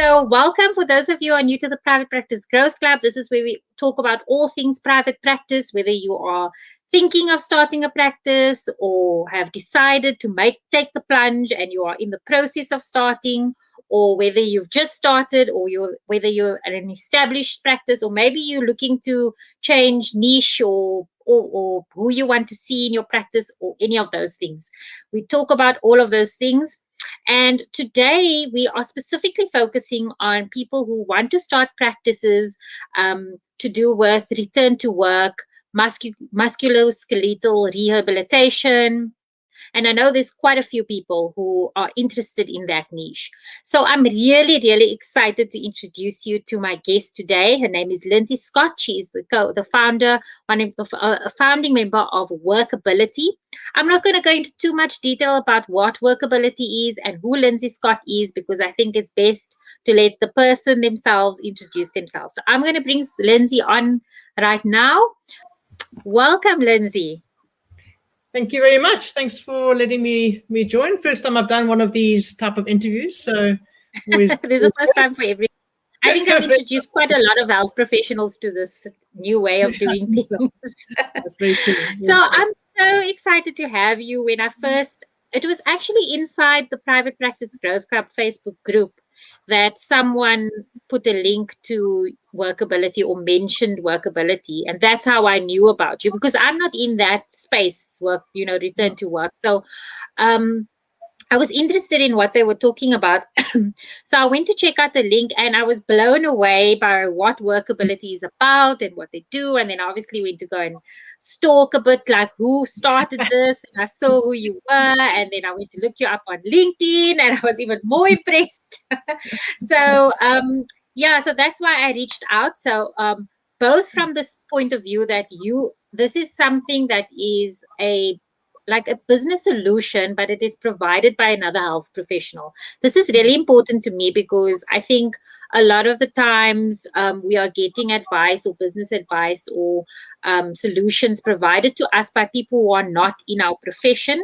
So welcome for those of you who are new to the Private Practice Growth Club. This is where we talk about all things private practice, whether you are thinking of starting a practice or have decided to take the plunge and you are in the process of starting, or whether you've just started, or whether you're an established practice, or maybe you're looking to change niche or who you want to see in your practice, or any of those things. We talk about all of those things. And today we are specifically focusing on people who want to start practices to do with return to work, musculoskeletal rehabilitation. And I know there's quite a few people who are interested in that niche. So I'm really, really excited to introduce you to my guest today. Her name is Lindsay Scott. She is the founder, a founding member of Workability. I'm not going to go into too much detail about what Workability is and who Lindsay Scott is, because I think it's best to let the person themselves introduce themselves. So I'm going to bring Lindsay on right now. Welcome, Lindsay. Thank you very much. Thanks for letting me join. First time I've done one of these type of interviews, so there's a first time for everything. I think I've introduced quite a lot of health professionals to this new way of doing things. That's very cool. Yeah. So I'm so excited to have you. It was actually inside the Private Practice Growth Club Facebook group that someone put a link to Workability or mentioned Workability. And that's how I knew about you, because I'm not in that space, return to work. So I was interested in what they were talking about. So I went to check out the link and I was blown away by what Workability is about and what they do. And then obviously went to go and stalk a bit, like who started this. And I saw who you were. And then I went to look you up on LinkedIn and I was even more impressed. So, so that's why I reached out. So both from this point of view that this is something that is like a business solution, but it is provided by another health professional. This is really important to me because I think a lot of the times we are getting advice or business advice or solutions provided to us by people who are not in our profession.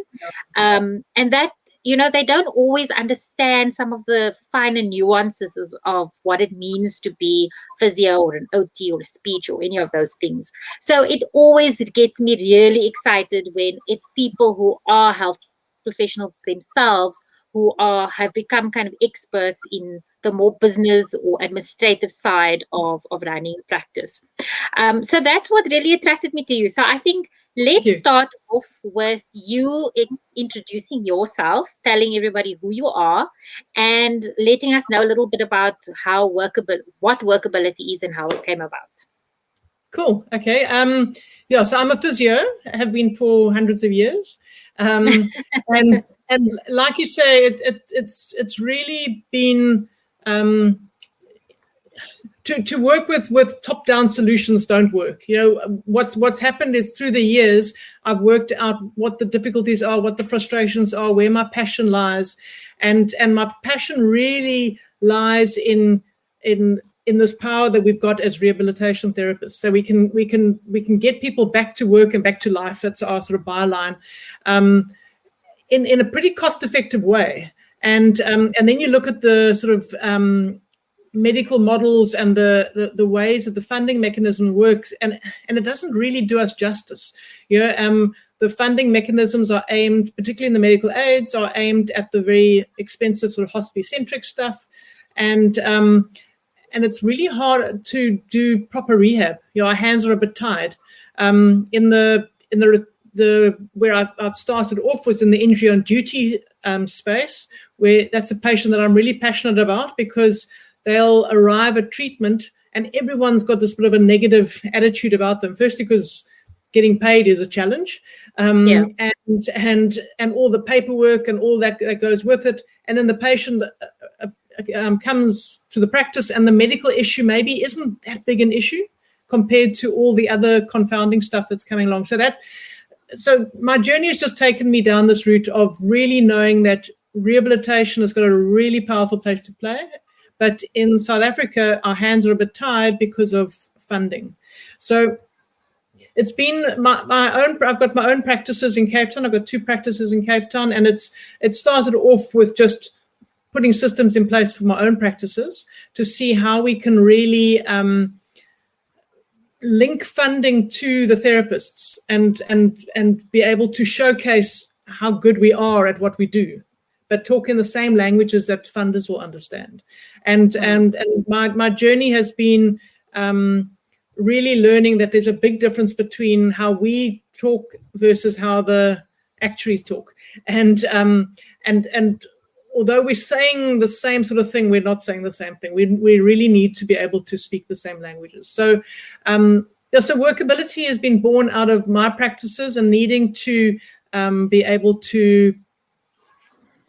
And that, they don't always understand some of the finer nuances of what it means to be physio or an OT or speech or any of those things. So it always gets me really excited when it's people who are health professionals themselves who have become kind of experts in the more business or administrative side of running a practice. So that's what really attracted me to you. So I think let's start off with you introducing yourself, telling everybody who you are, and letting us know a little bit about what Workability is and how it came about. Cool. Okay. So I'm a physio. I have been for hundreds of years, and like you say, it's really been to work with top-down solutions don't work. What's happened is through the years I've worked out what the difficulties are, what the frustrations are, where my passion lies, and my passion really lies in this power that we've got as rehabilitation therapists. So we can get people back to work and back to life. That's our sort of byline, in a pretty cost-effective way. And then you look at the sort of medical models and the ways that the funding mechanism works, and it doesn't really do us justice. The funding mechanisms are aimed, particularly in the medical aids, are aimed at the very expensive sort of hospice-centric stuff, and it's really hard to do proper rehab. Our hands are a bit tied. Where I've started off was in the injury on duty space, where that's a patient that I'm really passionate about, because they'll arrive at treatment and everyone's got this bit of a negative attitude about them. Firstly, because getting paid is a challenge, and all the paperwork and all that goes with it. And then the patient comes to the practice and the medical issue maybe isn't that big an issue compared to all the other confounding stuff that's coming along. So my journey has just taken me down this route of really knowing that rehabilitation has got a really powerful place to play. But in South Africa, our hands are a bit tied because of funding. So it's been my own. I've got my own practices in Cape Town. I've got 2 practices in Cape Town, and it started off with just putting systems in place for my own practices to see how we can really link funding to the therapists and be able to showcase how good we are at what we do, but talk in the same languages that funders will understand. And my journey has been really learning that there's a big difference between how we talk versus how the actuaries talk. And although we're saying the same sort of thing, we're not saying the same thing. We really need to be able to speak the same languages. So so workability has been born out of my practices and needing to be able to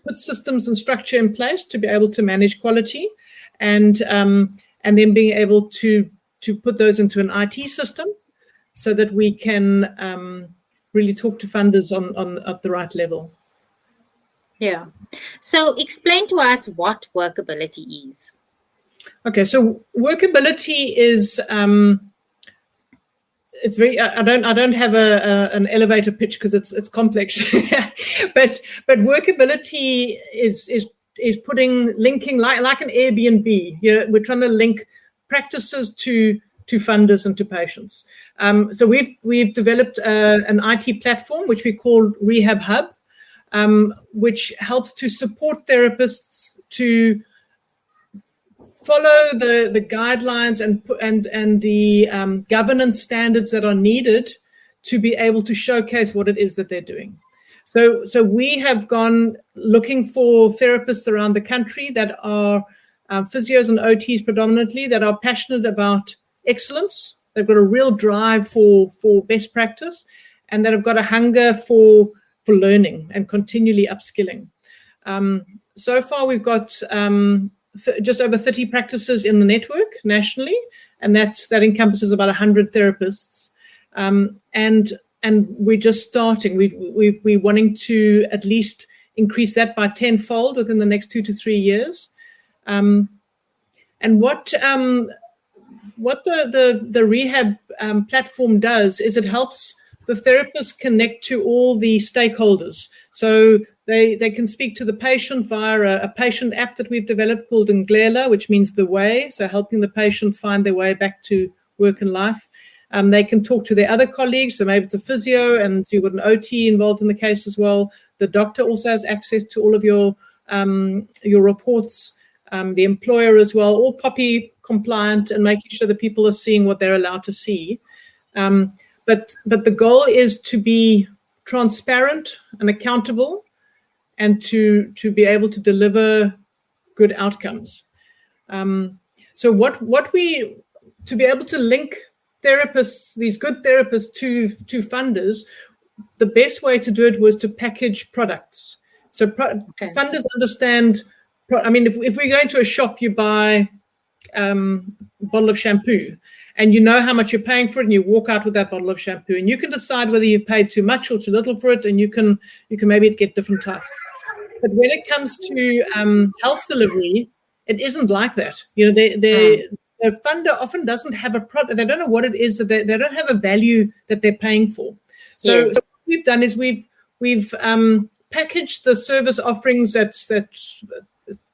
put systems and structure in place to be able to manage quality, and then being able to put those into an IT system so that we can really talk to funders on at the right level. Yeah. So explain to us what workability is. Okay, so workability is it's very. I don't have an elevator pitch because it's complex, but workability is linking like an Airbnb. We're trying to link practices to funders and to patients. So we've developed an IT platform which we call Rehab Hub, which helps to support therapists to follow the guidelines and the governance standards that are needed to be able to showcase what it is that they're doing. So we have gone looking for therapists around the country that are physios and OTs predominantly, that are passionate about excellence. They've got a real drive for best practice, and that have got a hunger for learning and continually upskilling. So far, we've got just over 30 practices in the network nationally, and that encompasses about 100 therapists. And we're just starting. We're wanting to at least increase that by tenfold within the next 2 to 3 years. And what the rehab platform does is it helps the therapists connect to all the stakeholders. So they can speak to the patient via a patient app that we've developed called Nglela, which means the way, so helping the patient find their way back to work and life. They can talk to their other colleagues, so maybe it's a physio and you've got an OT involved in the case as well. The doctor also has access to all of your reports, the employer as well, all POPI compliant and making sure that people are seeing what they're allowed to see. But the goal is to be transparent and accountable, and to be able to deliver good outcomes. So to be able to link therapists, these good therapists, to funders, the best way to do it was to package products. So funders understand. I mean, if we go into a shop, you buy a bottle of shampoo, and you know how much you're paying for it, and you walk out with that bottle of shampoo, and you can decide whether you've paid too much or too little for it, and you can maybe get different types. But when it comes to health delivery, it isn't like that. The funder often doesn't have a product. They don't know what it is that they don't have a value that they're paying for. So what we've done is we've packaged the service offerings that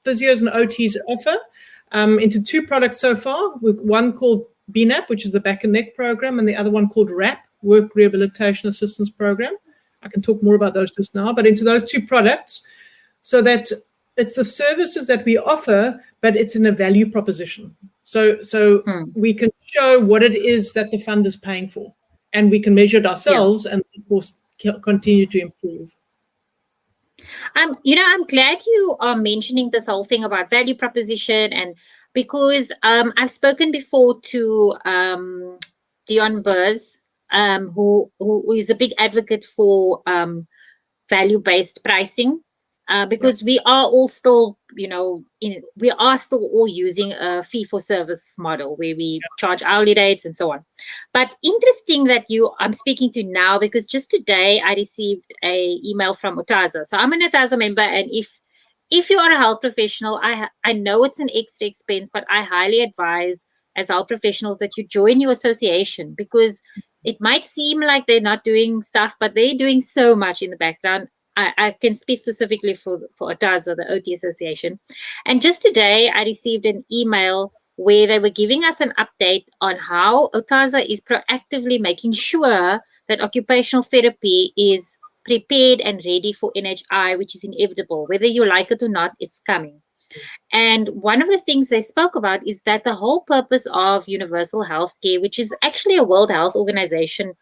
physios and OTs offer into 2 products so far. One called BNAP, which is the back and neck program, and the other one called RAP, Work Rehabilitation Assistance Program. I can talk more about those just now, but into those 2 products, so that it's the services that we offer, but it's in a value proposition. So we can show what it is that the fund is paying for, and we can measure it ourselves and, of course, continue to improve. I'm glad you are mentioning this whole thing about value proposition, and because I've spoken before to Dion Burrs, who is a big advocate for value-based pricing, because we are all still, we are still all using a fee-for-service model where we charge hourly rates and so on. But interesting that I'm speaking to now, because just today I received an email from Utaza. So I'm an Utaza member, and if you are a health professional, I know it's an extra expense, but I highly advise as health professionals that you join your association, because it might seem like they're not doing stuff, but they're doing so much in the background. I can speak specifically for OTASA, the OT Association. And just today, I received an email where they were giving us an update on how OTASA is proactively making sure that occupational therapy is prepared and ready for NHI, which is inevitable. Whether you like it or not, it's coming. And one of the things they spoke about is that the whole purpose of universal healthcare, which is actually a World Health Organization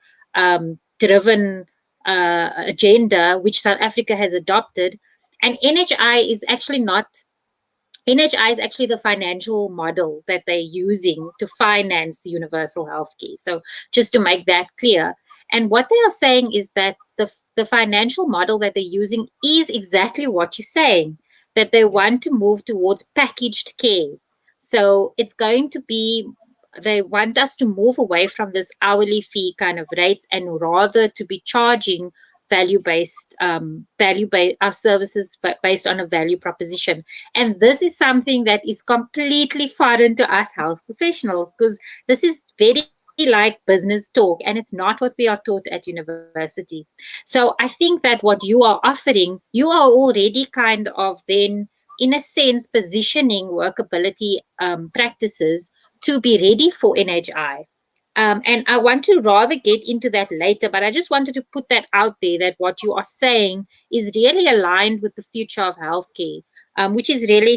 driven agenda, which South Africa has adopted, and NHI is actually the financial model that they're using to finance universal healthcare. So just to make that clear. And what they are saying is that the financial model that they're using is exactly what you're saying, that they want to move towards packaged care. So it's going to be, they want us to move away from this hourly fee kind of rates and rather to be charging value-based our services based on a value proposition. And this is something that is completely foreign to us health professionals, because this is very like business talk, and it's not what we are taught at university. So I think that what you are offering, you are already kind of then, in a sense, positioning workability practices to be ready for NHI. And I want to rather get into that later, but I just wanted to put that out there, that what you are saying is really aligned with the future of healthcare, which is really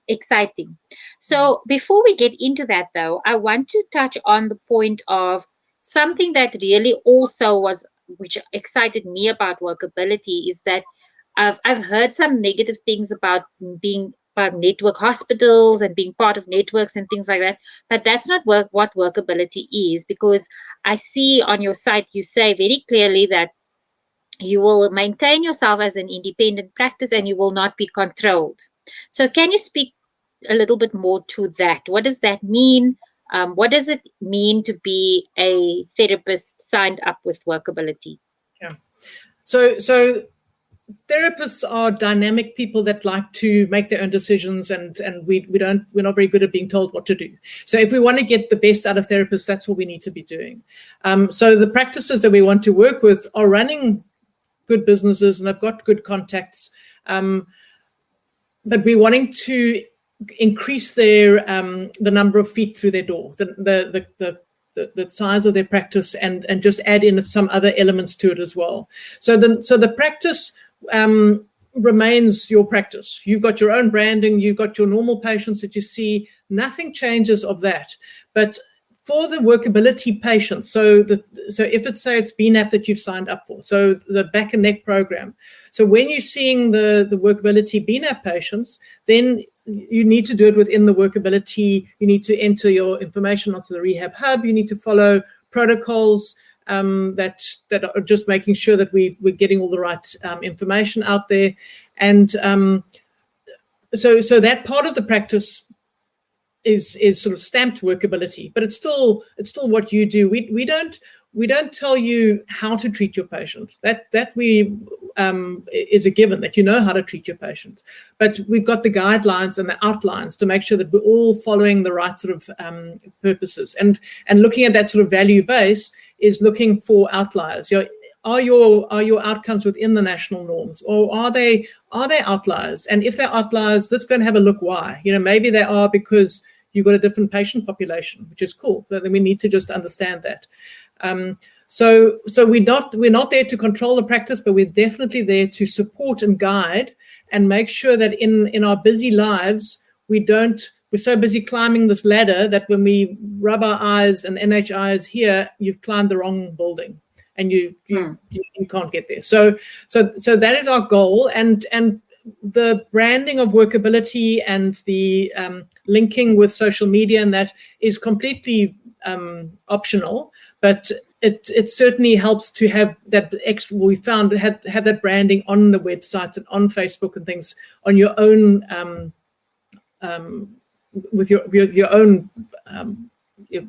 exciting. So before we get into that, though, I want to touch on the point of something that really also which excited me about workability, is that I've heard some negative things about being about network hospitals and being part of networks and things like that. But that's not what workability is, because I see on your site, you say very clearly that you will maintain yourself as an independent practice and you will not be controlled. So can you speak a little bit more to that? What does that mean? What does it mean to be a therapist signed up with workability? Yeah. So therapists are dynamic people that like to make their own decisions, and we're not very good at being told what to do. So if we want to get the best out of therapists, that's what we need to be doing. So the practices that we want to work with are running good businesses and they've got good contacts, but we're wanting to increase their the number of feet through their door, the size of their practice, and just add in some other elements to it as well. So the practice remains your practice. You've got your own branding, you've got your normal patients that you see, nothing changes of that. But for the workability patients, so if it's BNAP that you've signed up for, so the back and neck program, so when you're seeing the workability BNAP patients, then you need to do it within the workability. You need to enter your information onto the rehab hub. You need to follow protocols that are just making sure that we're getting all the right information out there. And so that part of the practice is sort of stamped workability, but it's still what you do. We don't tell you how to treat your patient. That is a given, that you know how to treat your patient. But we've got the guidelines and the outlines to make sure that we're all following the right sort of purposes. And looking at that sort of value base is looking for outliers. Are your outcomes within the national norms, or are they outliers? And if they're outliers, let's go and have a look why. Maybe they are because you've got a different patient population, which is cool. So then we need to just understand that. So we're not there to control the practice, but we're definitely there to support and guide and make sure that in our busy lives, we're so busy climbing this ladder that when we rub our eyes and NHI is here, you've climbed the wrong building and you can't get there. So that is our goal, and the branding of workability and the linking with social media, and that is completely optional, but it certainly helps to have that extra. We found have that branding on the websites and on Facebook and things, on your own with your own your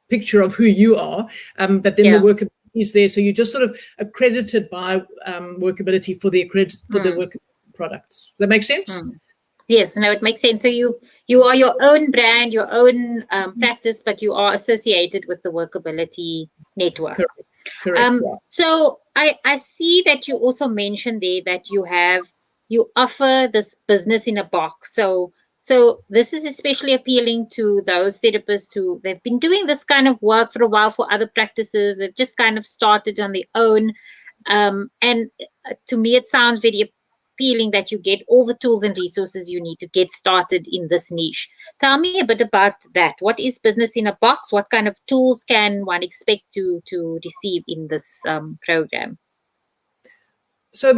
picture of who you are, but then the workability is there, so you're just sort of accredited by workability for the workability products. Does that make sense? Yes, no, it makes sense. So you are your own brand, your own practice, but you are associated with the Workability network. Correct. So I see that you also mentioned there that you offer this business in a box. So this is especially appealing to those therapists who they've been doing this kind of work for a while for other practices. They've just kind of started on their own. And to me, it sounds very appealing that you get all the tools and resources you need to get started in this niche. Tell me a bit about that. What is business in a box? What kind of tools can one expect to receive in this program? So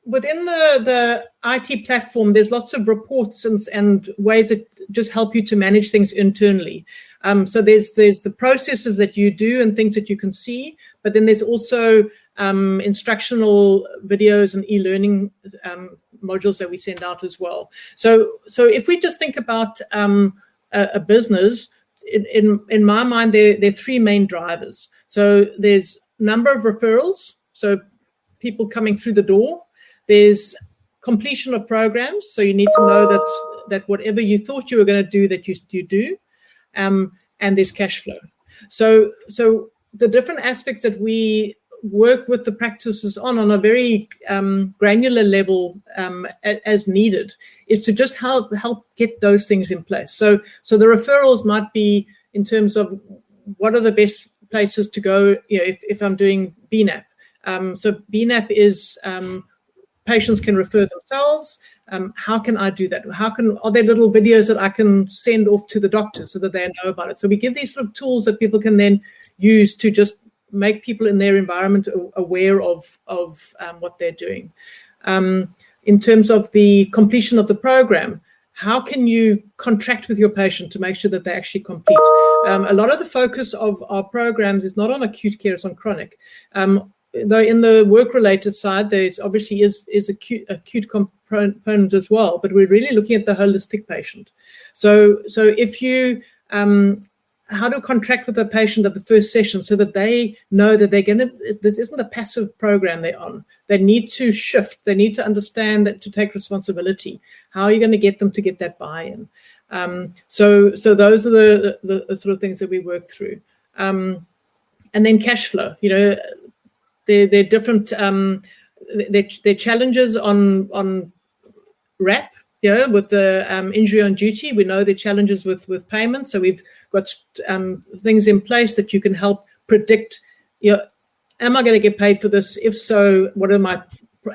within the IT platform, there's lots of reports and ways that just help you to manage things internally. So there's the processes that you do and things that you can see, but then there's also instructional videos and e-learning modules that we send out as well. So if we just think about a business, in my mind, there are three main drivers. So there's number of referrals, so people coming through the door. There's completion of programs, so you need to know that whatever you thought you were going to do, that you do, and there's cash flow. So the different aspects that we work with the practices on a very granular level as needed is to just help get those things in place. So the referrals might be in terms of what are the best places to go, if I'm doing BNAP. So BNAP is patients can refer themselves. How can I do that? Are there little videos that I can send off to the doctors so that they know about it? So we give these sort of tools that people can then use to just make people in their environment aware of what they're doing. In terms of the completion of the program, how can you contract with your patient to make sure that they actually complete? A lot of the focus of our programs is not on acute care, it's on chronic. Though in the work-related side, there obviously is acute component as well, but we're really looking at the holistic patient. So if you how to contract with the patient at the first session so that they know that this isn't a passive program they're on. They need to shift. They need to understand that to take responsibility. How are you going to get them to get that buy-in? So those are the sort of things that we work through. And then cash flow. They're different. They're challenges on RAP. With the injury on duty, we know the challenges with payment. So we've got things in place that you can help predict, am I going to get paid for this? If so, what are my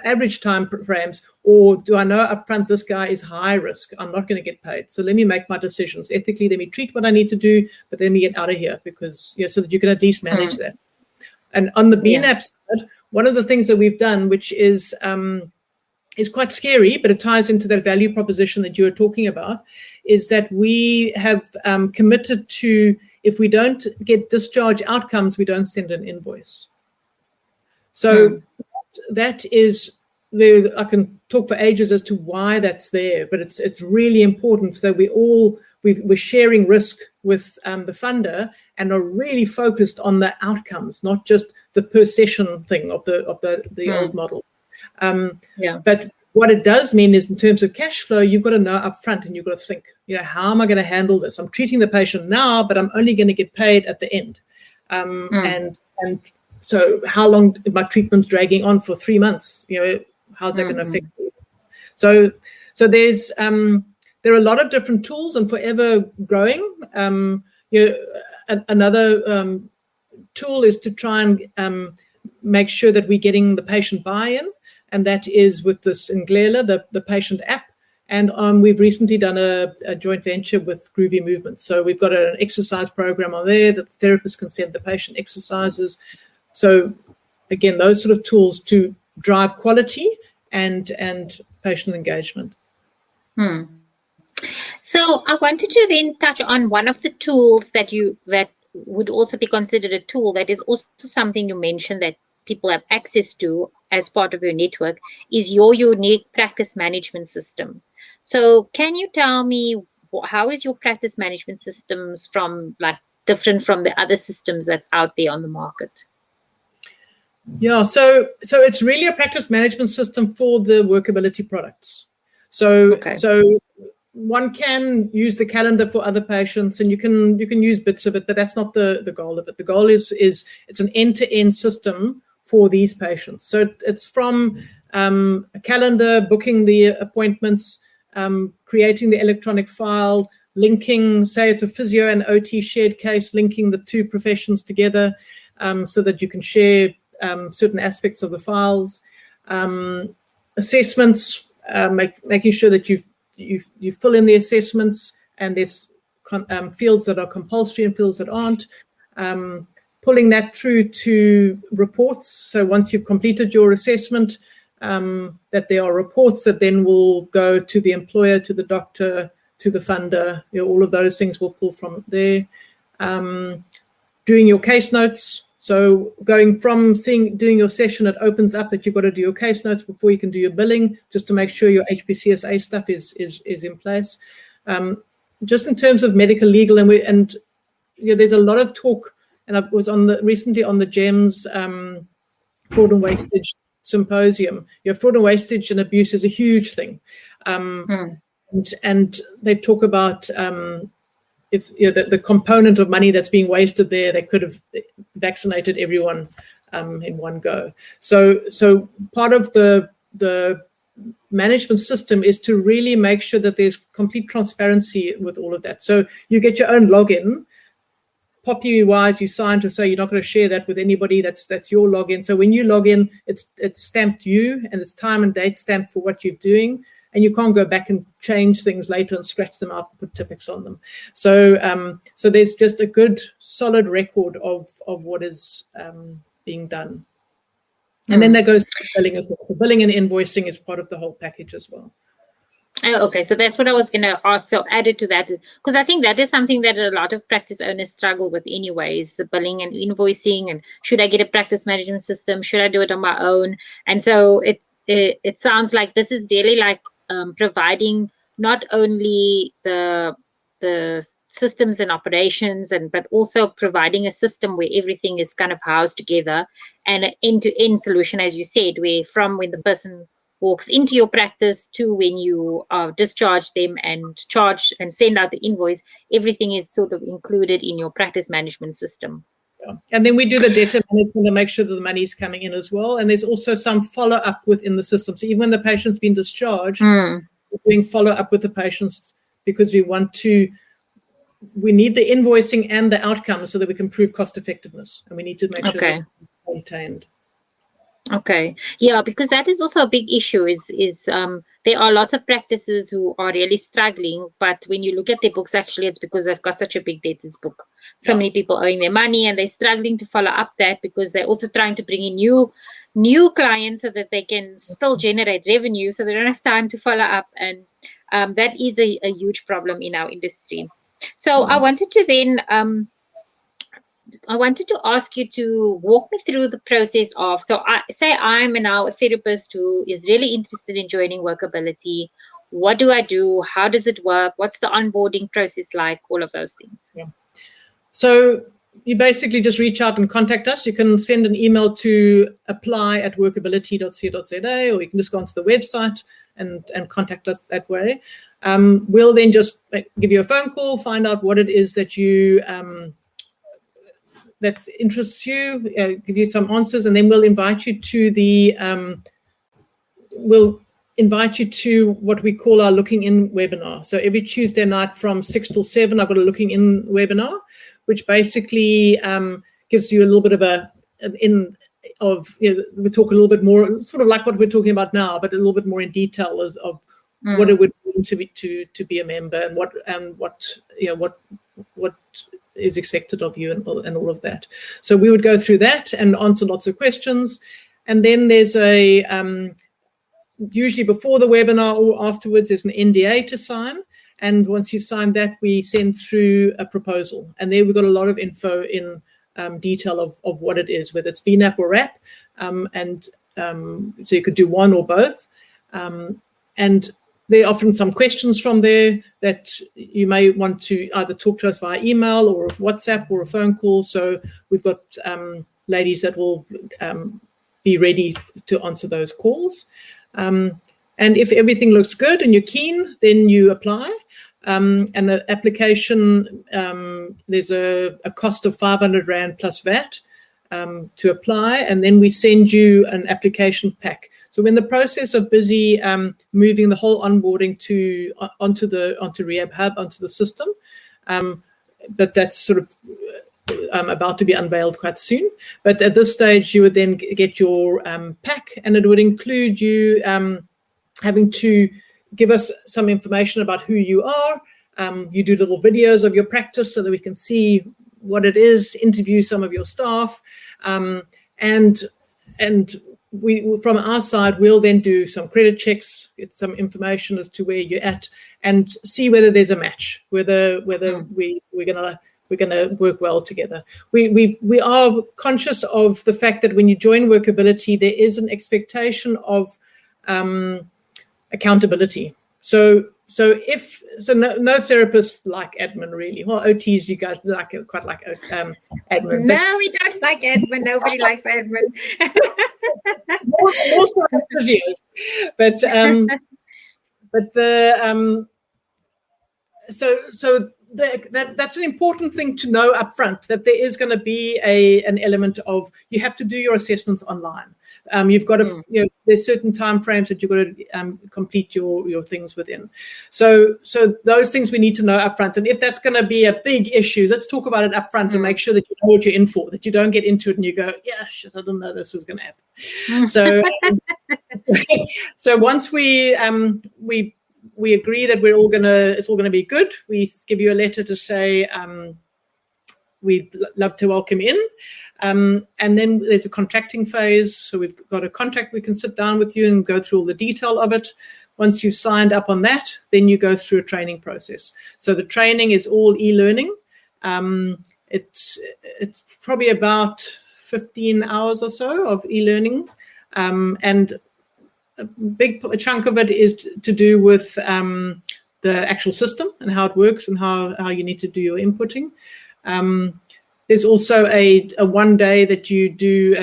average time frames? Or do I know upfront this guy is high risk? I'm not going to get paid. So let me make my decisions ethically. Let me treat what I need to do, but let me get out of here because, so that you can at least manage that. And on the BNAP side, one of the things that we've done, which is quite scary, but it ties into that value proposition that you were talking about, is that we have committed to, if we don't get discharge outcomes, we don't send an invoice. So that is, I can talk for ages as to why that's there, but it's really important that we're sharing risk with the funder and are really focused on the outcomes, not just the per session thing of the old model. But what it does mean is in terms of cash flow, you've got to know upfront and you've got to think, how am I going to handle this? I'm treating the patient now, but I'm only going to get paid at the end. And so how long is my treatment dragging on for 3 months? How's that going to affect me? So there's there are a lot of different tools and forever growing. Another tool is to try and make sure that we're getting the patient buy-in. And that is with this Nglela, the patient app. And we've recently done a joint venture with Groovy Movements. So we've got an exercise program on there that the therapist can send the patient exercises. So again, those sort of tools to drive quality and patient engagement. So I wanted to then touch on one of the tools that would also be considered a tool that is also something you mentioned that people have access to as part of your network is your unique practice management system. So can you tell me how is your practice management systems different from the other systems that's out there on the market? Yeah, so it's really a practice management system for the workability products. So one can use the calendar for other patients, and you can use bits of it, but that's not the goal of it. The goal is it's an end-to-end system for these patients. So it's from a calendar, booking the appointments, creating the electronic file, linking, say it's a physio and OT shared case, linking the two professions together so that you can share certain aspects of the files, assessments, making sure that you fill in the assessments, and there's fields that are compulsory and fields that aren't, pulling that through to reports. So once you've completed your assessment, that there are reports that then will go to the employer, to the doctor, to the funder. All of those things will pull from there. Doing your case notes. So going from doing your session, it opens up that you've got to do your case notes before you can do your billing, just to make sure your HPCSA stuff is in place. Just in terms of medical legal, and there's a lot of talk, and I was recently on the GEMS fraud and wastage symposium. Fraud and wastage and abuse is a huge thing, and they talk about if the component of money that's being wasted there, they could have vaccinated everyone in one go. So part of the management system is to really make sure that there's complete transparency with all of that. So you get your own login. POPI-wise, you sign to say you're not going to share that with anybody. That's your login. So when you log in, it's stamped you, and it's time and date stamped for what you're doing. And you can't go back and change things later and scratch them out and put Tipex on them. So so there's just a good, solid record of what is being done. And then that goes to billing as well. The billing and invoicing is part of the whole package as well. Oh, okay, so that's what I was going to ask. So added to that, because I think that is something that a lot of practice owners struggle with anyways, the billing and invoicing, and should I get a practice management system? Should I do it on my own? And so it sounds like this is really like providing not only the systems and operations, but also providing a system where everything is kind of housed together, and an end-to-end solution, as you said, where from when the person walks into your practice to when you discharge them and charge and send out the invoice, everything is sort of included in your practice management system. Yeah. And then we do the data management to make sure that the money is coming in as well. And there's also some follow-up within the system. So even when the patient's been discharged, we're doing follow-up with the patients, because we need the invoicing and the outcome so that we can prove cost effectiveness. And we need to make sure that's maintained. Okay. Yeah, because that is also a big issue is there are lots of practices who are really struggling, but when you look at their books, actually it's because they've got such a big debtors book. So many people owing their money, and they're struggling to follow up that because they're also trying to bring in new clients so that they can still generate revenue, so they don't have time to follow up. And that is a huge problem in our industry. So I wanted to then I wanted to ask you to walk me through the process of, so I'm now a therapist who is really interested in joining Workability. What do I do? How does it work? What's the onboarding process like? All of those things. Yeah. So you basically just reach out and contact us. You can send an email to apply@workability.co.za, or you can just go onto the website and contact us that way. We'll then just give you a phone call, find out what it is that you that interests you, give you some answers, and then we'll invite you to what we call our Looking In webinar. So every Tuesday night from 6 till 7, I've got a Looking In webinar, which basically gives you a little bit of we talk a little bit more, sort of like what we're talking about now, but a little bit more in detail of what it would mean to be a member, and what is expected of you, and all of that. So we would go through that and answer lots of questions. And then there's usually before the webinar or afterwards, there's an NDA to sign. And once you've signed that, we send through a proposal. And there we've got a lot of info in detail of what it is, whether it's BNAP or RAP. So you could do one or both. And there are often some questions from there that you may want to either talk to us via email or WhatsApp or a phone call. So we've got ladies that will be ready to answer those calls. And if everything looks good and you're keen, then you apply. And the application, there's a cost of 500 Rand plus VAT to apply, and then we send you an application pack. So we're in the process of busy moving the whole onboarding onto Rehab Hub, onto the system, but that's sort of about to be unveiled quite soon. But at this stage, you would then get your pack, and it would include you having to give us some information about who you are. You do little videos of your practice so that we can see what it is, interview some of your staff, and we, from our side, we'll then do some credit checks, get some information as to where you're at, and see whether there's a match, whether we're gonna work well together. We are conscious of the fact that when you join Workability, there is an expectation of accountability. So no therapists like admin really. Well, OTs, you guys quite like admin. No, we don't like admin. Nobody likes admin. more so physios. But that's an important thing to know up front, that there is going to be an element of, you have to do your assessments online. You've got to, there's certain time frames that you've got to complete your things within. So those things we need to know up front. And if that's going to be a big issue, let's talk about it up front and make sure that you know what you're in for, that you don't get into it and you go, yeah, shit, I didn't know this was going to happen. So once we agree that it's all gonna be good, we give you a letter to say we'd love to welcome in. And then there's a contracting phase. So we've got a contract, we can sit down with you and go through all the detail of it. Once you've signed up on that, then you go through a training process. So the training is all e-learning. It's probably about 15 hours or so of e-learning. And a big chunk of it is to do with the actual system and how it works and how you need to do your inputting. There's also a one day that you do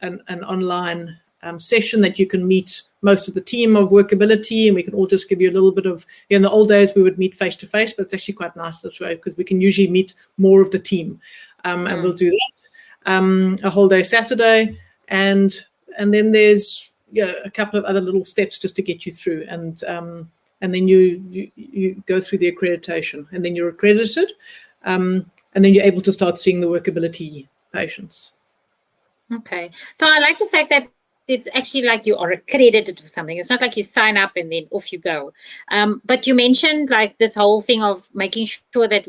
an online session that you can meet most of the team of Workability, and we can all just give you a little bit of, in the old days we would meet face to face, but it's actually quite nice this way because we can usually meet more of the team, and we'll do that a whole day Saturday, and then there's a couple of other little steps just to get you through, and then you go through the accreditation, and then you're accredited, and then you're able to start seeing the Workability patients. Okay, so I like the fact that it's actually like you are accredited for something. It's not like you sign up and then off you go. But you mentioned like this whole thing of making sure that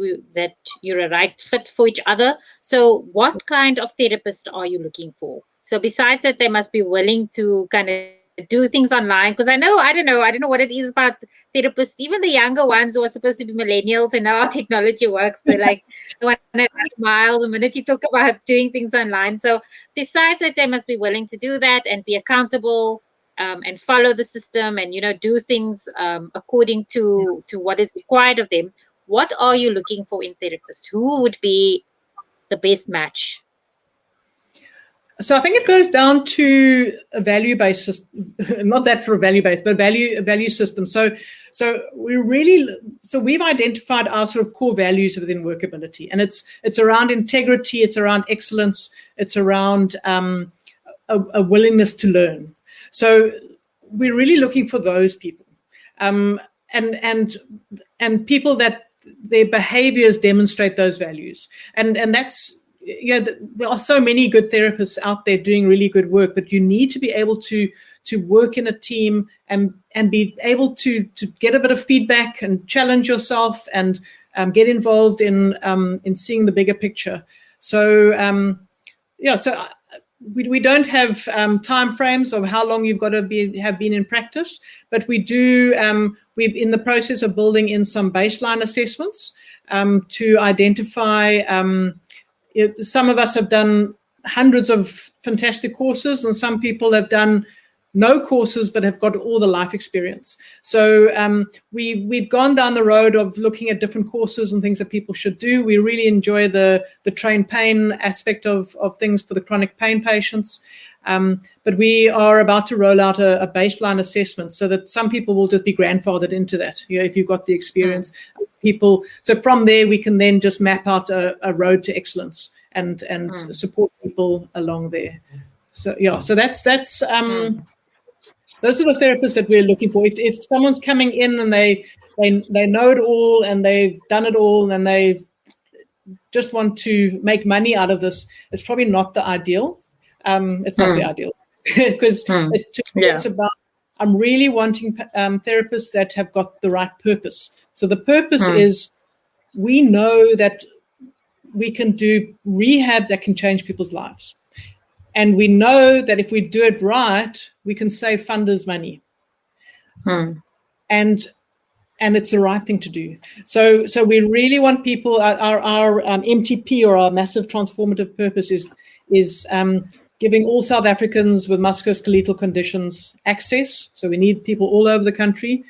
you're a right fit for each other. So what kind of therapist are you looking for? So besides that, they must be willing to kind of do things online, because I don't know what it is about therapists, even the younger ones who are supposed to be millennials and know how technology works. They're like, they want to run a mile the minute you talk about doing things online. So besides that, they must be willing to do that and be accountable, and follow the system and, do things according to what is required of them. What are you looking for in therapists? Who would be the best match? So I think it goes down to a value-based system, not that for a value-based, but a value system. So we've identified our sort of core values within Workability, and it's around integrity, it's around excellence, it's around a willingness to learn. So we're really looking for those people, and people that their behaviors demonstrate those values, and that's. There are so many good therapists out there doing really good work, but you need to be able to work in a team and be able to get a bit of feedback and challenge yourself and get involved in seeing the bigger picture. So we don't have time frames of how long you've got to have been in practice, but we do. We're in the process of building in some baseline assessments to identify. Some of us have done hundreds of fantastic courses, and some people have done no courses but have got all the life experience. So we've gone down the road of looking at different courses and things that people should do. We really enjoy the train pain aspect of things for the chronic pain patients. But we are about to roll out a baseline assessment so that some people will just be grandfathered into that, if you've got the experience. People. So from there, we can then just map out a road to excellence and support people along there. So so that's those are the therapists that we're looking for. If someone's coming in and they know it all and they've done it all and they just want to make money out of this, it's probably not the ideal. It's not the ideal because it's about, I'm really wanting therapists that have got the right purpose. So the purpose is, we know that we can do rehab that can change people's lives. And we know that if we do it right, we can save funders money. And it's the right thing to do. So we really want people, our MTP, or our massive transformative purpose is giving all South Africans with musculoskeletal conditions access. So we need people all over the country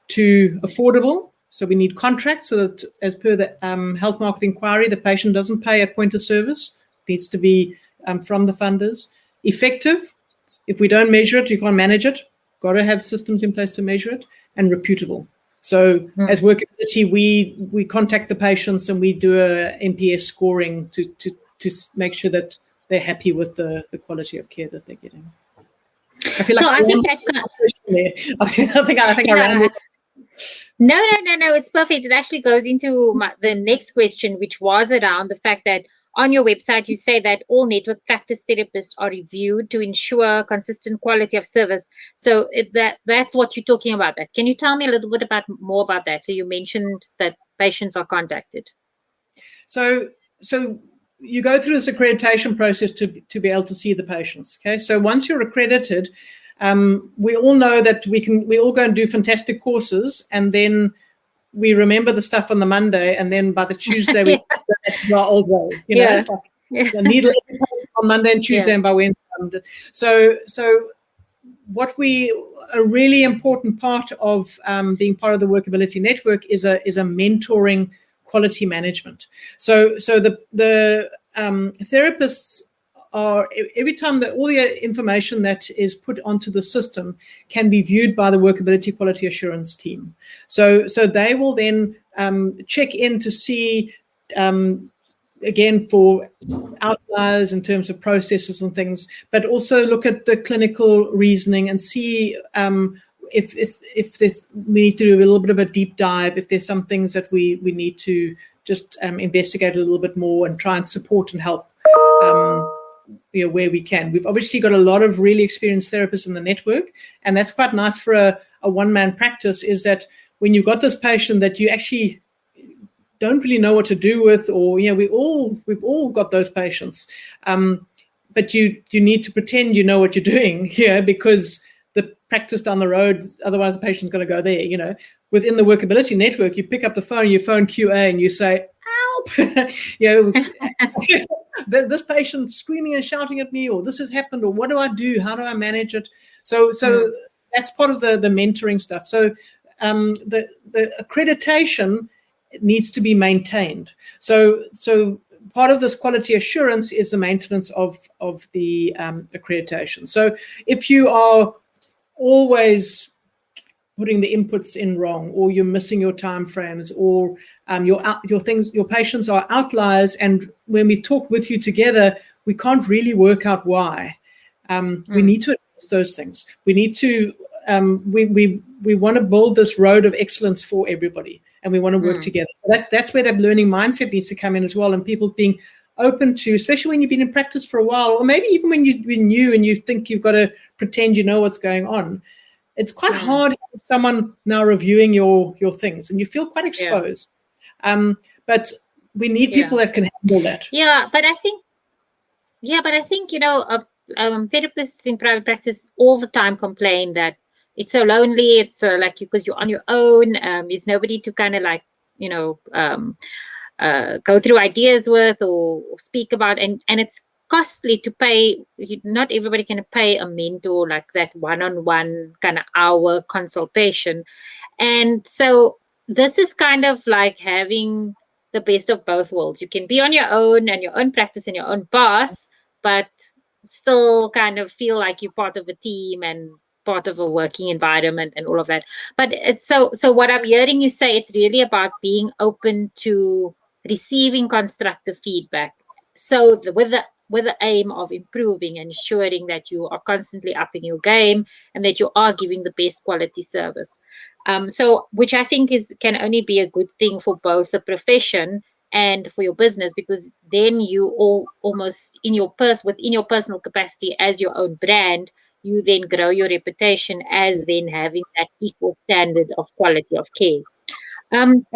to affordable. So we need contracts so that, as per the health market inquiry, the patient doesn't pay at point of service. It needs to be from the funders. Effective. If we don't measure it, you can't manage it. Got to have systems in place to measure it. And reputable. So as Workability, we contact the patients and we do a NPS scoring to make sure that they're happy with the quality of care that they're getting. I feel I think I ran with. No, it's perfect. It actually goes into the next question, which was around the fact that on your website, you say that all network practice therapists are reviewed to ensure consistent quality of service. So that's what you're talking about. That. Can you tell me a little bit more about that? So you mentioned that patients are contacted. So you go through this accreditation process to be able to see the patients. Okay, so once you're accredited, we all know that we all go and do fantastic courses, and then we remember the stuff on the Monday, and then by the Tuesday we go back to our old way. It's like a needle on Monday and Tuesday, and by Wednesday. So a really important part of being part of the Workability Network is a mentoring quality management. So the therapists are, every time that all the information that is put onto the system can be viewed by the Workability Quality Assurance team. So they will then check in to see, again, for outliers in terms of processes and things, but also look at the clinical reasoning and see if we need to do a little bit of a deep dive, if there's some things that we need to just investigate a little bit more and try and support and help where we can. We've obviously got a lot of really experienced therapists in the network, and that's quite nice for a one-man practice, is that when you've got this patient that you actually don't really know what to do with, or we've all got those patients, but you need to pretend you know what you're doing because the practice down the road, otherwise the patient's going to go there. Within the Workability Network, you pick up the phone, you phone QA, and you say, "Help!" This patient's screaming and shouting at me, or this has happened, or what do I do? How do I manage it? So that's part of the mentoring stuff. So the accreditation needs to be maintained. So part of this quality assurance is the maintenance of the accreditation. So if you are always putting the inputs in wrong, or you're missing your time frames, or your patients are outliers, and when we talk with you together, we can't really work out why. We need to address those things. We need to we want to build this road of excellence for everybody, and we want to work together. That's where that learning mindset needs to come in as well, and people being open to, especially when you've been in practice for a while, or maybe even when you've been new and you think you've got to pretend you know what's going on. It's quite hard having someone now reviewing your things, and you feel quite exposed. But we need people that can handle that. But I think therapists in private practice all the time complain that it's so lonely. It's like because you're on your own. There's nobody to kind of like go through ideas with or speak about, and it's costly to pay. Not everybody can pay a mentor like that one-on-one kind of hour consultation. And so this is kind of like having the best of both worlds. You can be on your own and your own practice and your own boss, but still kind of feel like you're part of a team and part of a working environment and all of that. But it's so what I'm hearing you say, it's really about being open to receiving constructive feedback. So with the aim of improving and ensuring that you are constantly upping your game and that you are giving the best quality service. So which I think can only be a good thing for both the profession and for your business, because then you almost within your personal capacity as your own brand, you then grow your reputation as then having that equal standard of quality of care. And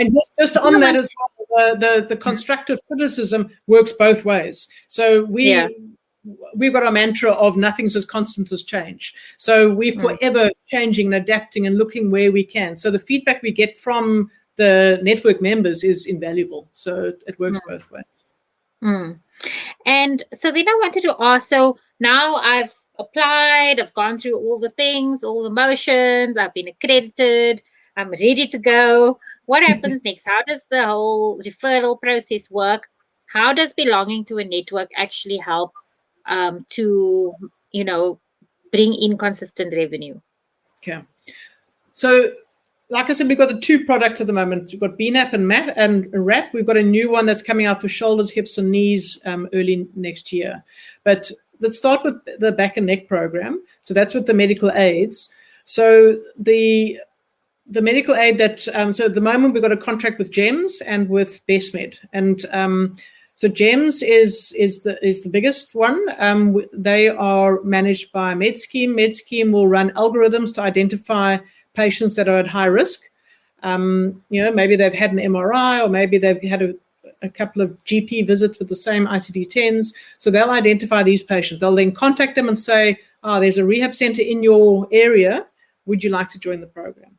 just on that as well, the constructive criticism works both ways. So we've got our mantra of nothing's as constant as change. So we're forever changing and adapting and looking where we can. So the feedback we get from the network members is invaluable. So it works both ways. And so then I wanted to ask, so now I've applied, I've gone through all the things, all the motions, I've been accredited, I'm ready to go. What happens next? How does the whole referral process work? How does belonging to a network actually help to, bring in consistent revenue? Okay. So, like I said, we've got the two products at the moment. We've got BNAP and RAP. We've got a new one that's coming out for shoulders, hips, and knees early next year. But let's start with the back and neck program. So that's with the medical aids. So the medical aid that so at the moment we've got a contract with GEMS and with BestMed, and so GEMS is the biggest one. They are managed by MedScheme. MedScheme will run algorithms to identify patients that are at high risk. Maybe they've had an MRI, or maybe they've had a couple of GP visits with the same ICD-10s. So they'll identify these patients. They'll then contact them and say, there's a rehab center in your area. Would you like to join the program?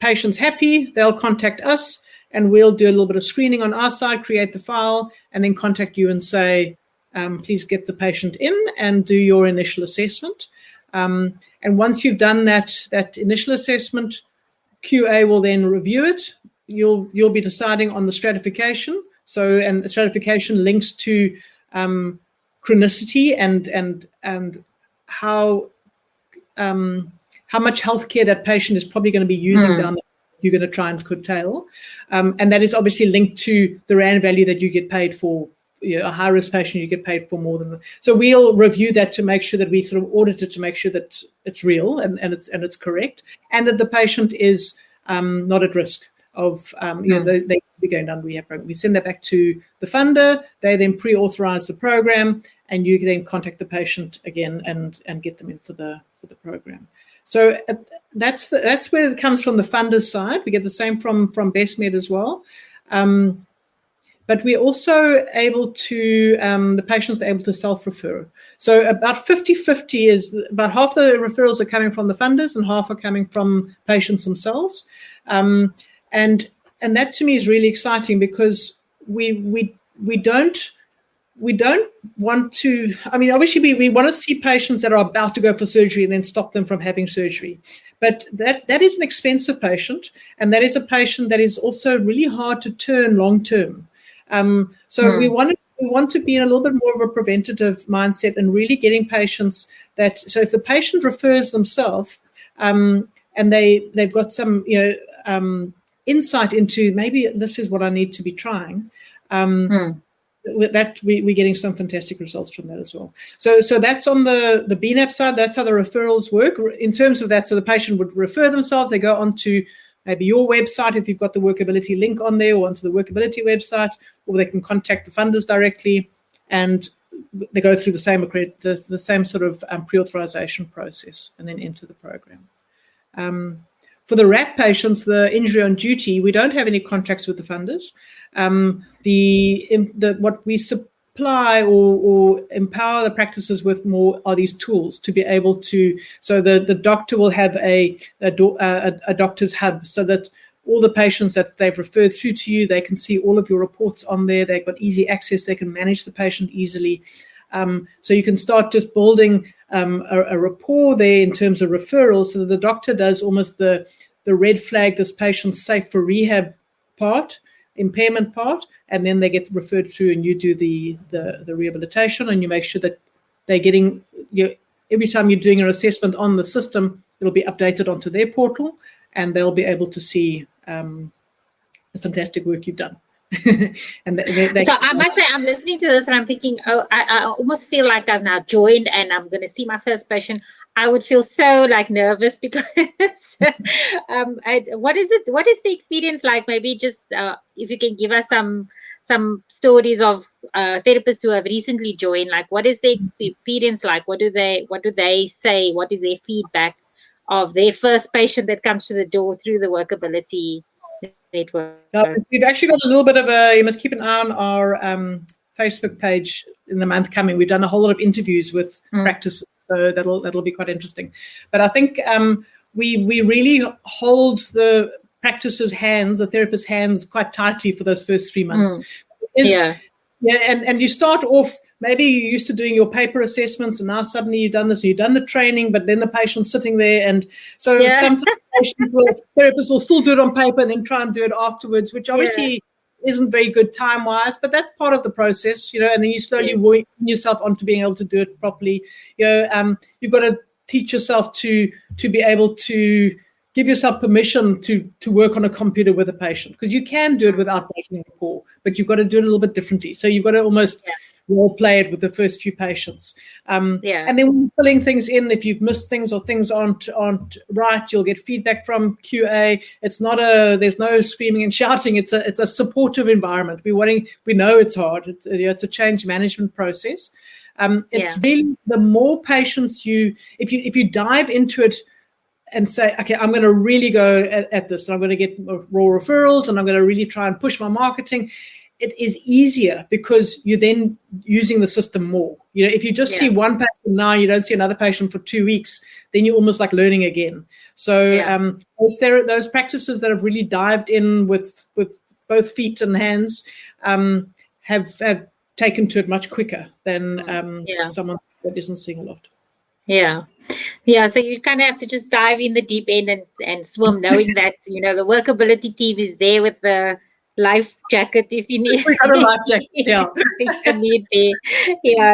Patients happy, they'll contact us, and we'll do a little bit of screening on our side, create the file, and then contact you and say, please get the patient in and do your initial assessment. And once you've done that initial assessment, QA will then review it. You'll be deciding on the stratification. And the stratification links to chronicity and how much healthcare that patient is probably going to be using down the you're going to try and curtail. And that is obviously linked to the RAND value that you get paid for. A high-risk patient, you get paid for more than. So we'll review that to make sure that we sort of audit it to make sure that it's real and it's correct, and that the patient is not at risk of they be going down the rehab program. We send that back to the funder. They then pre-authorize the program, and you then contact the patient again and get them in for the program. So that's where it comes from the funder's side. We get the same from BestMed as well. But we're also able to, the patients are able to self-refer. So about 50-50 is about half the referrals are coming from the funders and half are coming from patients themselves. And that to me is really exciting, because we don't want to, obviously we want to see patients that are about to go for surgery and then stop them from having surgery. But that is an expensive patient, and that is a patient that is also really hard to turn long-term. We want to be in a little bit more of a preventative mindset and really getting patients that, so if the patient refers themselves and they've got some insight into maybe this is what I need to be trying, that we're getting some fantastic results from that as well. So that's on the BNAP side. That's how the referrals work in terms of that. So the patient would refer themselves, they go onto maybe your website if you've got the Workability link on there, or onto the Workability website, or they can contact the funders directly, and they go through the same sort of pre-authorization process and then enter the program. For the RAP patients, the injury on duty, we don't have any contracts with the funders. What we supply or empower the practices with more are these tools to be able to, so the doctor will have a doctor's hub, so that all the patients that they've referred through to you. They can see all of your reports on there. They've got easy access. They can manage the patient easily. So you can start just building a rapport there in terms of referrals, so that the doctor does almost the red flag, this patient's safe for rehab part, impairment part, and then they get referred through, and you do the rehabilitation, and you make sure that they're getting every time you're doing an assessment on the system, it'll be updated onto their portal, and they'll be able to see the fantastic work you've done. And so I must say, I'm listening to this and I'm thinking, I almost feel like I've now joined and I'm going to see my first patient. I would feel so like nervous because what is the experience like? Maybe just if you can give us some stories of therapists who have recently joined. Like, what is the experience like? What do they say? What is their feedback of their first patient that comes to the door through the Workability network? We've actually got a little bit of you must keep an eye on our Facebook page in the month coming. We've done a whole lot of interviews with practices, so that'll be quite interesting. But I think we really hold the practice's hands, the therapist's hands, quite tightly for those first 3 months. And you start off, maybe you're used to doing your paper assessments, and now suddenly you've done this, you've done the training, but then the patient's sitting there, and so sometimes therapists will still do it on paper and then try and do it afterwards, which obviously isn't very good time-wise, but that's part of the process, and then you slowly work yourself onto being able to do it properly. You've got to teach yourself to be able to give yourself permission to work on a computer with a patient, because you can do it without breaking rapport, but you've got to do it a little bit differently. So you've got to almost role play it with the first few patients. And then when you're filling things in, if you've missed things or things aren't right, you'll get feedback from QA. It's not there's no screaming and shouting. It's a supportive environment. We know it's hard. It's a change management process. It's really the more patients if you dive into it and say, okay, I'm going to really go at this, and I'm going to get raw referrals, and I'm going to really try and push my marketing. It is easier because you're then using the system more. If you just see one patient now, you don't see another patient for 2 weeks, then you're almost like learning again. So those practices that have really dived in with both feet and hands have taken to it much quicker than someone that isn't seeing a lot. So you kind of have to just dive in the deep end and swim, knowing that the Workability team is there with the life jacket if you need. We got a life jacket,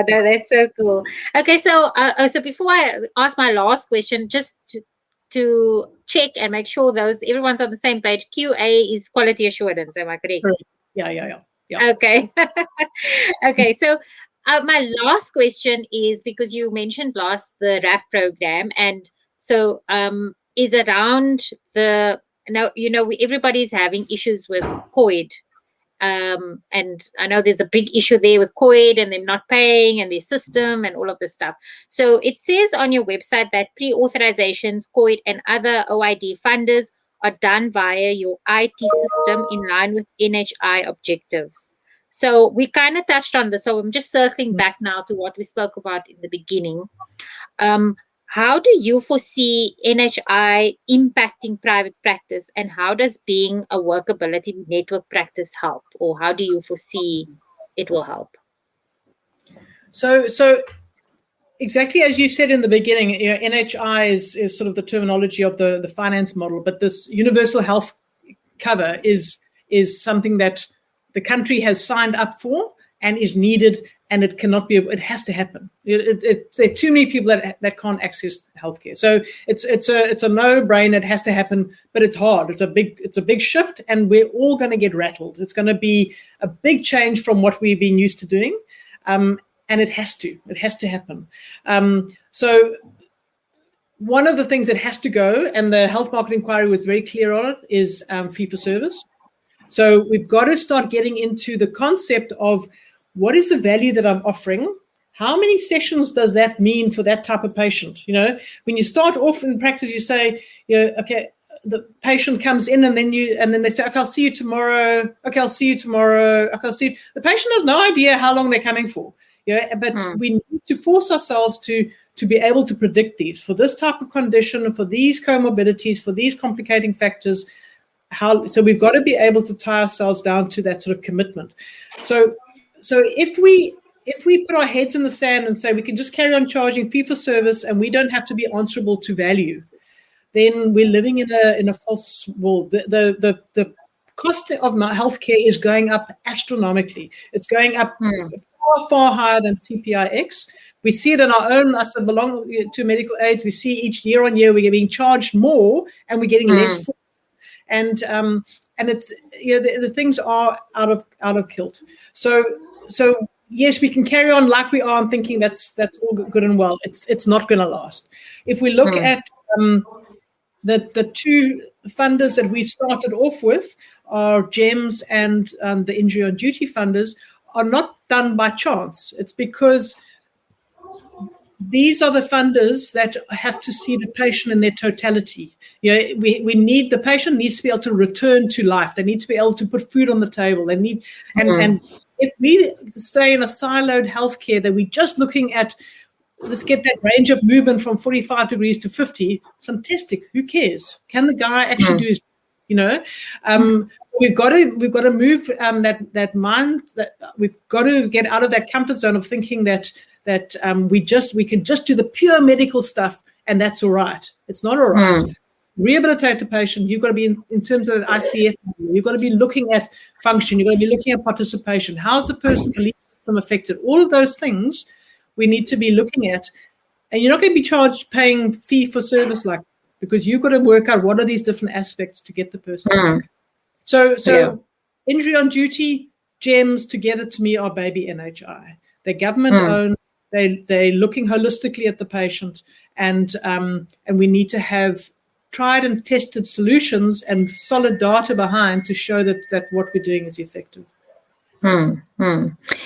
that's so cool. Okay, so before I ask my last question, just to check and make sure everyone's on the same page. QA is quality assurance, am I correct? Yeah. Okay. Okay, so my last question is, because you mentioned the RAP program, and so is around everybody's having issues with COVID, and I know there's a big issue there with COVID and them not paying and their system and all of this stuff. So it says on your website that pre-authorizations, COVID, and other OID funders are done via your IT system in line with NHI objectives. So we kind of touched on this. So I'm just circling back now to what we spoke about in the beginning. How do you foresee NHI impacting private practice, and how does being a Workability network practice help, or how do you foresee it will help? So exactly as you said in the beginning, NHI is sort of the terminology of the finance model, but this universal health cover is something that the country has signed up for and is needed, and it cannot be. It has to happen. There are too many people that can't access healthcare. So it's a no-brainer. It has to happen, but it's hard. It's a big shift, and we're all going to get rattled. It's going to be a big change from what we've been used to doing, and it has to happen. So one of the things that has to go, and the health market inquiry was very clear on it, is fee for service. So we've got to start getting into the concept of what is the value that I'm offering? How many sessions does that mean for that type of patient? When you start off in practice, you say, okay, the patient comes in and then they say, okay, I'll see you tomorrow. Okay, I'll see you tomorrow. Okay, I'll see you. The patient has no idea how long they're coming for. But we need to force ourselves to be able to predict these for this type of condition, for these comorbidities, for these complicating factors. So we've got to be able to tie ourselves down to that sort of commitment. So if we put our heads in the sand and say we can just carry on charging fee for service and we don't have to be answerable to value, then we're living in a false world. The cost of healthcare is going up astronomically. It's going up far higher than CPIX. We see it in our own, us that belong to medical aids. We see each year on year we're being charged more and we're getting less for it. And it's the things are out of kilt. So yes, we can carry on like we are and thinking that's all good and well. It's not going to last. If we look at the two funders that we've started off with, are GEMS and the injury on duty funders, are not done by chance. It's because these are the funders that have to see the patient in their totality. We need, the patient needs to be able to return to life. They need to be able to put food on the table. They need, and if we say in a siloed healthcare that we're just looking at, let's get that range of movement from 45 degrees to 50, fantastic. Who cares? Can the guy actually do his, we've got to move that mind, that we've got to get out of that comfort zone of thinking that we can just do the pure medical stuff and that's all right. It's not all right. Rehabilitate the patient. You've got to be in terms of ICF. You've got to be looking at function. You've got to be looking at participation. How's the person's belief system affected? All of those things we need to be looking at, and you're not going to be paying fee for service like, because you've got to work out what are these different aspects to get the person back. So injury on duty, GEMS together to me are baby NHI. They're government owned. They're looking holistically at the patient, and we need to have tried and tested solutions and solid data behind to show that what we're doing is effective.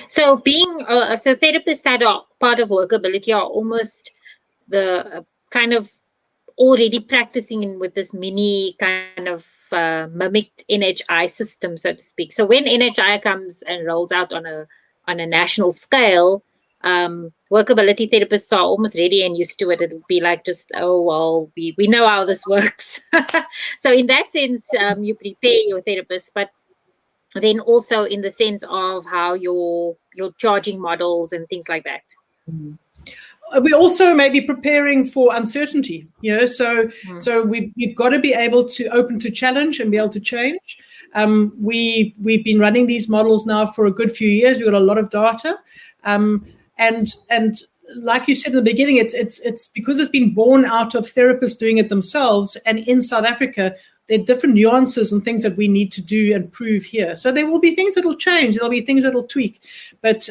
So being so therapists that are part of Workability are almost the kind of already practicing with this mini kind of mimicked NHI system, so to speak. So when NHI comes and rolls out on a national scale, Workability therapists are almost ready and used to it. It'll be like just, oh, well, we know how this works. So in that sense, you prepare your therapist, but then also in the sense of how your charging models and things like that. We also may be preparing for uncertainty, so we've got to be able to open to challenge and be able to change. We've been running these models now for a good few years. We've got a lot of data. And like you said in the beginning, it's because it's been born out of therapists doing it themselves. And in South Africa, there are different nuances and things that we need to do and prove here. So there will be things that will change. There'll be things that will tweak. But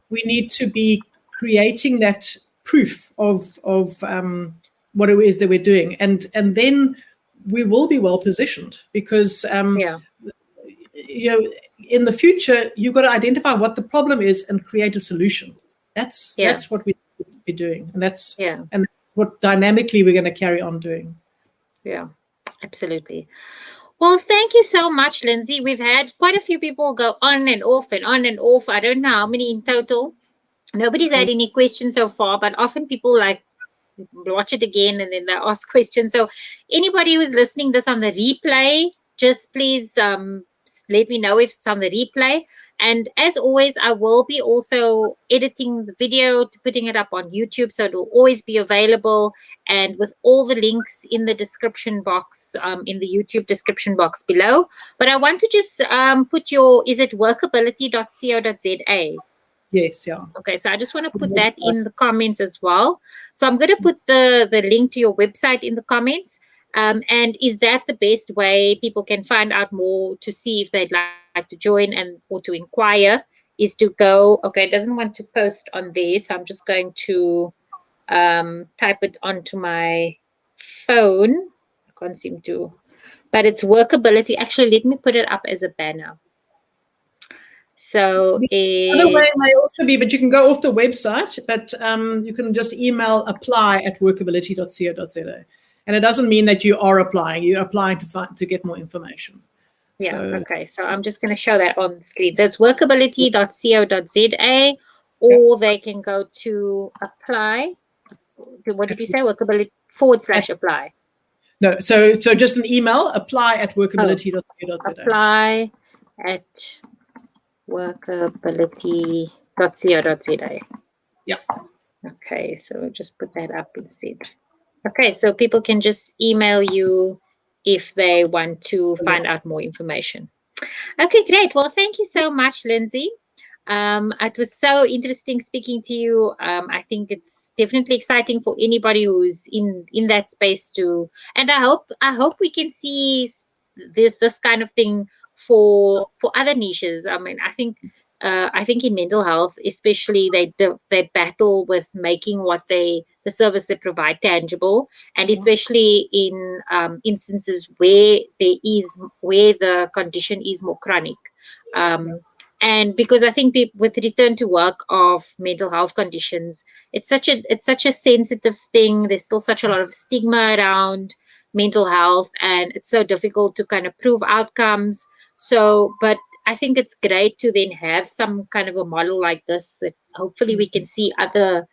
we need to be creating that proof of what it is that we're doing. And then we will be well positioned because, in the future, you've got to identify what the problem is and create a solution. That's what we're doing. And that's what dynamically we're going to carry on doing. Yeah. Absolutely. Well, thank you so much, Lindsay. We've had quite a few people go on and off and on and off. I don't know how many in total. Nobody's had any questions so far, but often people watch it again and then they ask questions. So anybody who's listening this on the replay, just please let me know if it's on the replay. And as always, I will be also editing the video, putting it up on YouTube, so it will always be available, and with all the links in the description box, in the YouTube description box below. But I want to just put is it workability.co.za? Yes, yeah. Okay, so I just want to put that in the comments as well. So I'm going to put the link to your website in the comments. And is that the best way people can find out more to see if they'd like to join or to inquire, is to go, okay, it doesn't want to post on there, so I'm just going to type it onto my phone. I can't seem to, but it's Workability. Actually, let me put it up as a banner. So the other way may also be, but you can go off the website, but you can just email apply@workability.co.za. And it doesn't mean that you are applying. You're applying to get more information. Yeah, okay. So I'm just going to show that on the screen. So it's workability.co.za, or they can go to apply. What did you say? Workability /apply. No, so just an email, apply@workability.co.za. Apply at workability.co.za. Yeah. Okay, so we'll just put that up instead. Okay, so people can just email you if they want to find out more information. Okay, great. Well, thank you so much, Lindsay. It was so interesting speaking to you. I think it's definitely exciting for anybody who's in that space too. And I hope we can see this kind of thing for other niches. I mean, I think in mental health, especially, they battle with making the service they provide tangible, and especially in instances where the condition is more chronic. And because I think with return to work of mental health conditions, it's such a sensitive thing. There's still such a lot of stigma around mental health, and it's so difficult to kind of prove outcomes. So, but I think it's great to then have some kind of a model like this that hopefully we can see other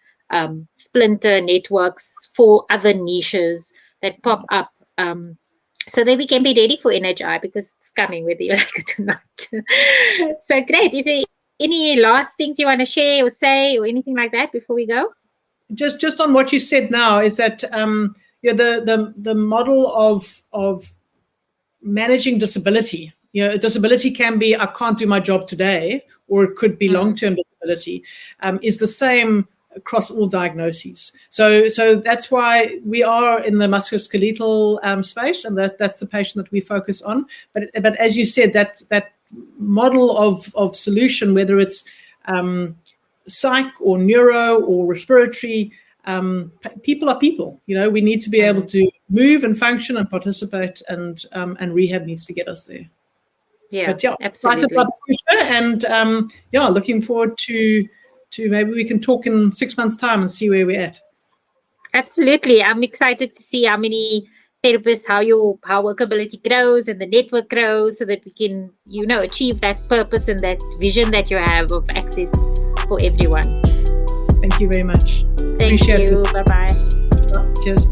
splinter networks for other niches that pop up. So that we can be ready for NHI, because it's coming whether you like it or not. So great. If there are any last things you want to share or say or anything like that before we go? Just on what you said now is that the model of managing disability. Disability can be, I can't do my job today, or it could be long-term disability, is the same across all diagnoses. So that's why we are in the musculoskeletal space, and that's the patient that we focus on. But as you said, that model of solution, whether it's psych or neuro or respiratory, people are people. We need to be able to move and function and participate, and rehab needs to get us there. Yeah, but absolutely. Excited about the future, and looking forward to maybe we can talk in 6 months' time and see where we're at. Absolutely. I'm excited to see how many therapists, how workability grows and the network grows, so that we can, achieve that purpose and that vision that you have of access for everyone. Thank you very much. Thank you. Bye-bye. Cheers.